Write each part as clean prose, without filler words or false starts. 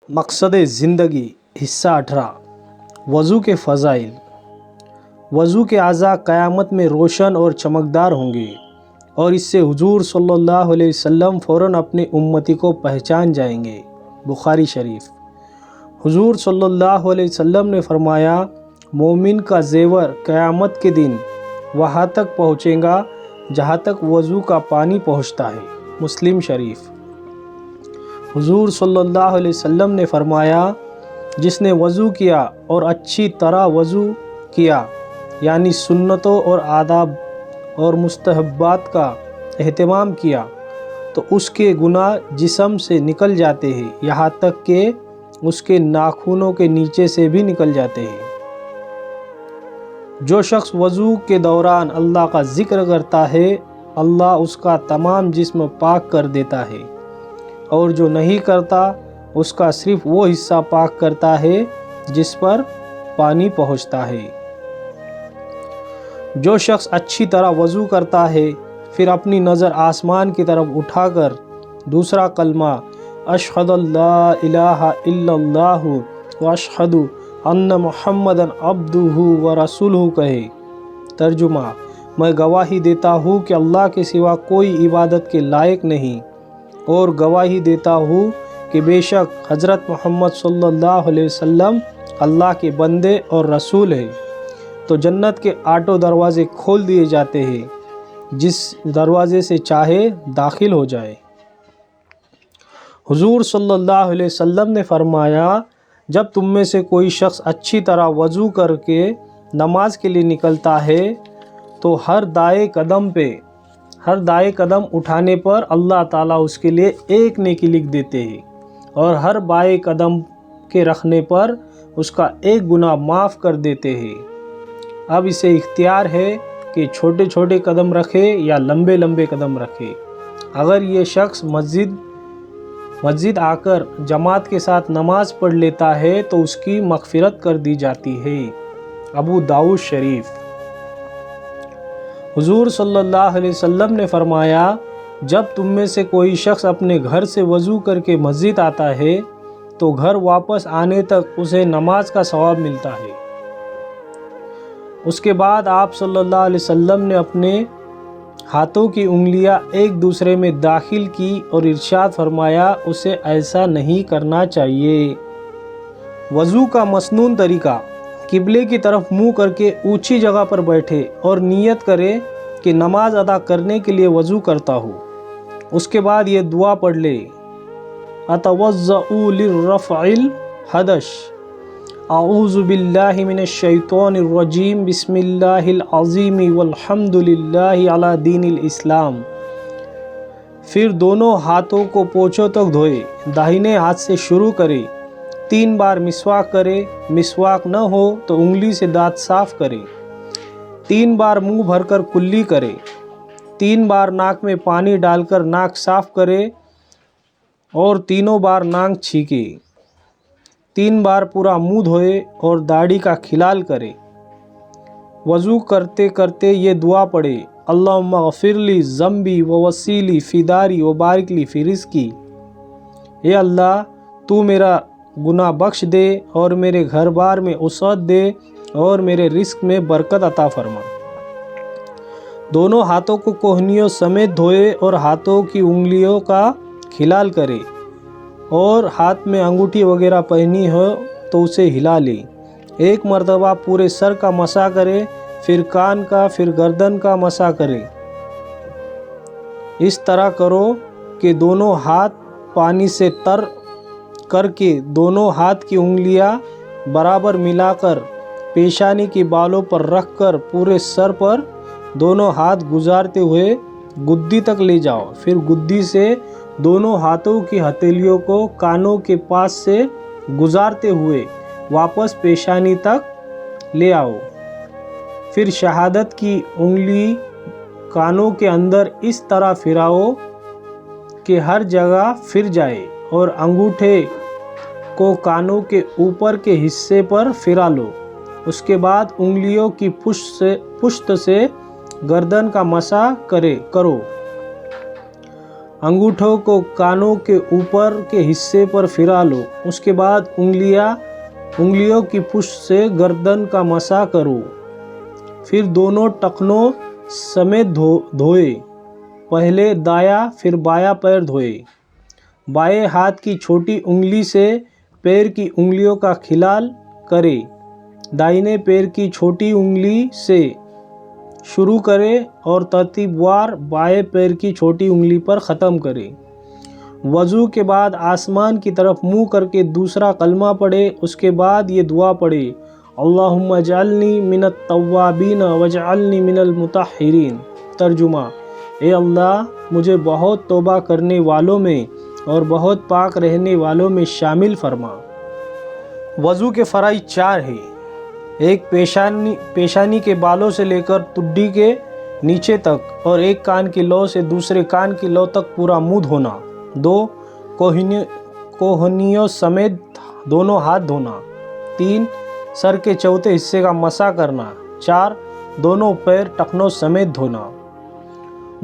मकसद ज़िंदगी हिस्सा 18 वज़ू के फ़ज़ाइल। वज़ू के अज़ा क़यामत में रोशन और चमकदार होंगे और इससे हुजूर सल्लल्लाहु अलैहि वसल्लम फ़ौरन अपने उम्मती को पहचान जाएंगे। बुखारी शरीफ। हुजूर सल्लल्लाहु अलैहि वसल्लम ने फरमाया, मोमिन का ज़ेवर क़यामत के दिन वहाँ तक पहुँचेगा जहाँ तक वज़ू का पानी पहुँचता है। मुस्लिम शरीफ। हुजूर सल्लल्लाहु अलैहि वसल्लम ने फरमाया, जिसने वज़ू किया और अच्छी तरह वज़ू किया, यानी सुन्नतों और आदाब और मुस्तहब्बात का एहतमाम किया, तो उसके गुनाह जिस्म से निकल जाते हैं, यहाँ तक कि उसके नाखूनों के नीचे से भी निकल जाते हैं। जो शख्स वज़ू के दौरान अल्लाह का ज़िक्र करता है, अल्लाह उसका तमाम जिस्म पाक कर देता है, और जो नहीं करता उसका सिर्फ वो हिस्सा पाक करता है जिस पर पानी पहुँचता है। जो शख्स अच्छी तरह वज़ू करता है, फिर अपनी नज़र आसमान की तरफ उठाकर दूसरा कलमा अशहदु अल्ला इलाहा इल्लल्लाहु व अशहदु अन्ना मुहम्मदन अब्दुहु व रसूलुहु कहे। तर्जुमा, मैं गवाही देता हूँ कि अल्लाह के सिवा कोई इबादत के लायक नहीं, और गवाही देता हूँ कि बेशक हज़रत मोहम्मद सल्लल्लाहु अलैहि वसल्लम अल्लाह के बंदे और रसूल हैं। तो जन्नत के 8 दरवाज़े खोल दिए जाते हैं, जिस दरवाज़े से चाहे दाखिल हो जाए। हुजूर सल्लल्लाहु अलैहि वसल्लम ने फरमाया, जब तुम में से कोई शख्स अच्छी तरह वज़ू करके नमाज के लिए निकलता है, तो हर दाए कदम उठाने पर अल्लाह ताला उसके लिए एक नेकी लिख देते हैं, और हर बाएं कदम के रखने पर उसका एक गुनाह माफ़ कर देते हैं। अब इसे इख्तियार है कि छोटे छोटे कदम रखे या लंबे लंबे कदम रखे। अगर ये शख्स मस्जिद आकर जमात के साथ नमाज पढ़ लेता है तो उसकी मग़फ़िरत कर दी जाती है। अबू दाऊद शरीफ। हुजूर सल्लल्लाहु अलैहि वसल्लम ने फरमाया, जब तुम में से कोई शख्स अपने घर से वज़ू करके मस्जिद आता है, तो घर वापस आने तक उसे नमाज का सवाब मिलता है। उसके बाद आप सल्लल्लाहु अलैहि वसल्लम ने अपने हाथों की उंगलियां एक दूसरे में दाखिल की और इरशाद फरमाया, उसे ऐसा नहीं करना चाहिए। वज़ू का मसनून तरीका। किबले की तरफ मुंह करके ऊंची जगह पर बैठे और नियत करे कि नमाज अदा करने के लिए वज़ू करता हूँ। उसके बाद ये दुआ पढ़ ले, अतवज़्ज़उ लिर्रफ़इल हदश, अऊज़ु बिल्लाहि मिनश शैतानिर रजीम, बिस्मिल्लाहिल अज़ीम वल्हम्दुलिल्लाहि अला दीनिल इस्लाम। फिर दोनों हाथों को पोंछों तक धोए, दाहिने हाथ से शुरू करे, 3 बार मिसवाक करे, मिसवाक न हो तो उंगली से दांत साफ करे, 3 बार मुंह भरकर कुल्ली करे, 3 बार नाक में पानी डालकर नाक साफ करे और 3 बार नाक छीके, 3 बार पूरा मुंह धोए और दाढ़ी का खिलाल करे। वज़ू करते करते ये दुआ पढ़े, अल्लाहुम्मा गफ़िरली ज़म्बी व वसीली फ़िदारी व बारिकली फ़ी रिज़्क़ी। ए अल्लाह, तू मेरा गुनाह बख्श दे और मेरे घर बार में वसअत दे और मेरे रिस्क में बरकत अता फरमा। दोनों हाथों को कोहनियों समेत धोए और हाथों की उंगलियों का खिलाल करे, और हाथ में अंगूठी वगैरह पहनी हो तो उसे हिला ले। एक मर्तबा पूरे सर का मसा करे, फिर कान का, फिर गर्दन का मसा करे। इस तरह करो कि दोनों हाथ पानी से तर करके दोनों हाथ की उंगलियां बराबर मिलाकर पेशानी के बालों पर रखकर पूरे सर पर दोनों हाथ गुजारते हुए गुद्दी तक ले जाओ। फिर गुद्दी से दोनों हाथों की हथेलियों को कानों के पास से गुजारते हुए वापस पेशानी तक ले आओ। फिर शहादत की उंगली कानों के अंदर इस तरह फिराओ कि हर जगह फिर जाए, और अंगूठे को कानों के ऊपर के हिस्से पर फिरा लो। उसके बाद उंगलियों की पुष्ट से गर्दन का मसा करो। अंगूठों को कानों के ऊपर के हिस्से पर फिरा लो। उसके बाद उंगलियों की पुष्ट से गर्दन का मसा करो। फिर दोनों टखनों समेत धोए। पहले दायां फिर बायां पैर धोए। बाएं हाथ की छोटी उंगली से पैर की उंगलियों का खिलाल करे। दाहिने पैर की छोटी उंगली से शुरू करे और तरतीबवार बाएं पैर की छोटी उंगली पर ख़त्म करे। वज़ू के बाद आसमान की तरफ मुंह करके दूसरा कलमा पढ़े। उसके बाद ये दुआ पढ़े, अल्लाहुम्मा जअलनी मिनत तव्वाबीन वजअलनी मिनल मुतahहिरीन। तर्जुमा, ए अल्लाह मुझे बहुत तौबा करने वालों में और बहुत पाक रहने वालों में शामिल फरमा। वज़ू के फ़राइज़ 4 हैं। एक पेशानी के बालों से लेकर तुड्डी के नीचे तक और एक कान की लौ से दूसरे कान की लौ तक पूरा मुंह धोना। 2 कोहनियों समेत दोनों हाथ धोना। 3 सर के चौथे हिस्से का मसा करना। 4 दोनों पैर टखनों समेत धोना।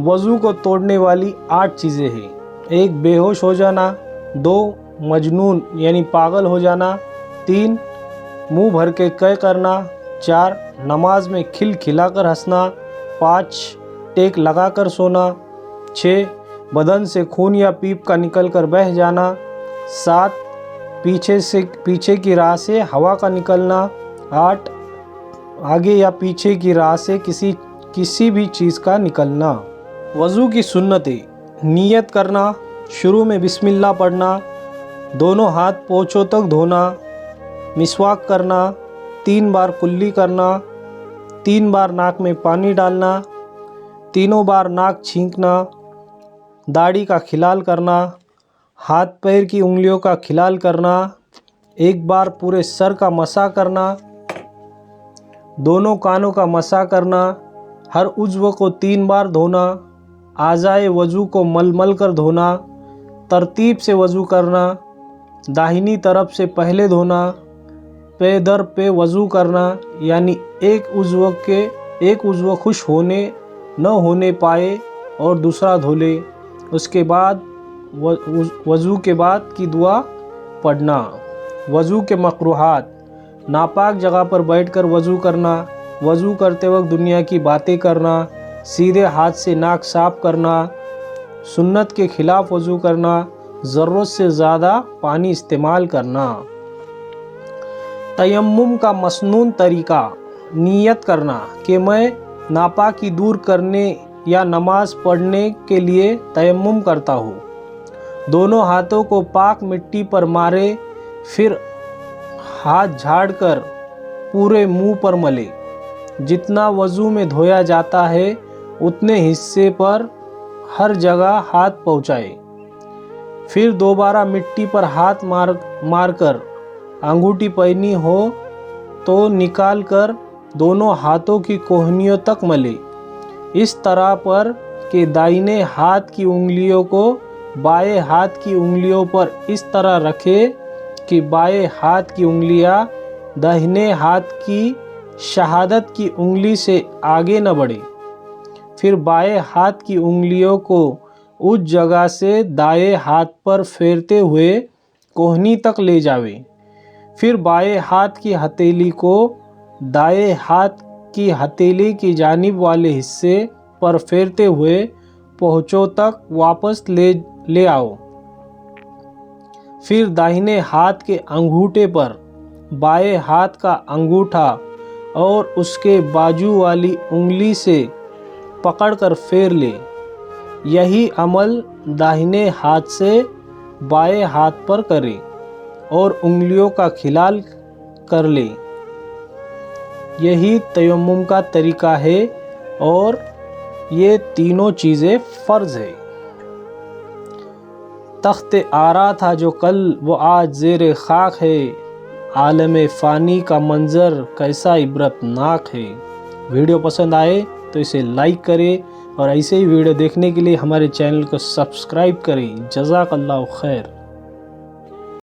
वज़ू को तोड़ने वाली 8 चीज़ें हैं। 1 बेहोश हो जाना। 2 मजनून यानी पागल हो जाना। 3 मुंह भर के कै करना। 4 नमाज में खिलखिलाकर हंसना। 5 टेक लगाकर सोना। 6 बदन से खून या पीप का निकलकर बह जाना। 7 पीछे की राह से हवा का निकलना। 8 आगे या पीछे की राह से किसी भी चीज़ का निकलना। वज़ू की सुन्नतें, नियत करना, शुरू में बिस्मिल्लाह पढ़ना, दोनों हाथ पोंछों तक धोना, मिसवाक करना, 3 बार कुल्ली करना, 3 बार नाक में पानी डालना, 3 बार नाक छींकना, दाढ़ी का खिलाल करना, हाथ पैर की उंगलियों का खिलाल करना, 1 बार पूरे सर का मसा करना, दोनों कानों का मसा करना, हर उज़्व को 3 बार धोना, आज़ाए वज़ू को मल कर धोना, तरतीब से वज़ू करना, दाहिनी तरफ से पहले धोना, पे दर पे वज़ू करना, यानी एक उज़्व खुश होने न होने पाए और दूसरा धो ले। उसके बाद वज़ू के बाद की दुआ पढ़ना। वज़ू के मकरूहात, नापाक जगह पर बैठकर वज़ू करना, वज़ू करते वक्त दुनिया की बातें करना, सीधे हाथ से नाक साफ करना, सुन्नत के ख़िलाफ़ वज़ू करना, ज़रूरत से ज़्यादा पानी इस्तेमाल करना। तयम्मुम का मसनून तरीका, नियत करना कि मैं नापाकी दूर करने या नमाज पढ़ने के लिए तयम्मुम करता हूँ। दोनों हाथों को पाक मिट्टी पर मारे, फिर हाथ झाड़कर पूरे मुंह पर मले। जितना वज़ू में धोया जाता है उतने हिस्से पर हर जगह हाथ पहुँचाए। फिर दोबारा मिट्टी पर हाथ मारकर अंगूठी पहनी हो तो निकाल कर दोनों हाथों की कोहनियों तक मले। इस तरह पर कि दाहिने हाथ की उंगलियों को बाएं हाथ की उंगलियों पर इस तरह रखे कि बाएं हाथ की उंगलियां दाहिने हाथ की शहादत की उंगली से आगे न बढ़े। फिर बाएं हाथ की उंगलियों को उस जगह से दाएं हाथ पर फेरते हुए कोहनी तक ले जावे। फिर बाएं हाथ की हथेली को दाएं हाथ की हथेली की जानिब वाले हिस्से पर फेरते हुए पहुँचों तक वापस ले आओ। फिर दाहिने हाथ के अंगूठे पर बाएं हाथ का अंगूठा और उसके बाजू वाली उंगली से पकड़कर फेर ले। यही अमल दाहिने हाथ से बाएं हाथ पर करें और उंगलियों का खिलाल कर ले। यही तयम्मुम का तरीका है और ये तीनों चीज़ें फ़र्ज़ है। तख्त आरा था जो कल वो आज ज़ेर खाक है, आलम फ़ानी का मंज़र कैसा इबरतनाक है। वीडियो पसंद आए तो इसे लाइक करें और ऐसे ही वीडियो देखने के लिए हमारे चैनल को सब्सक्राइब करें। जज़ाकल्लाहु खैर।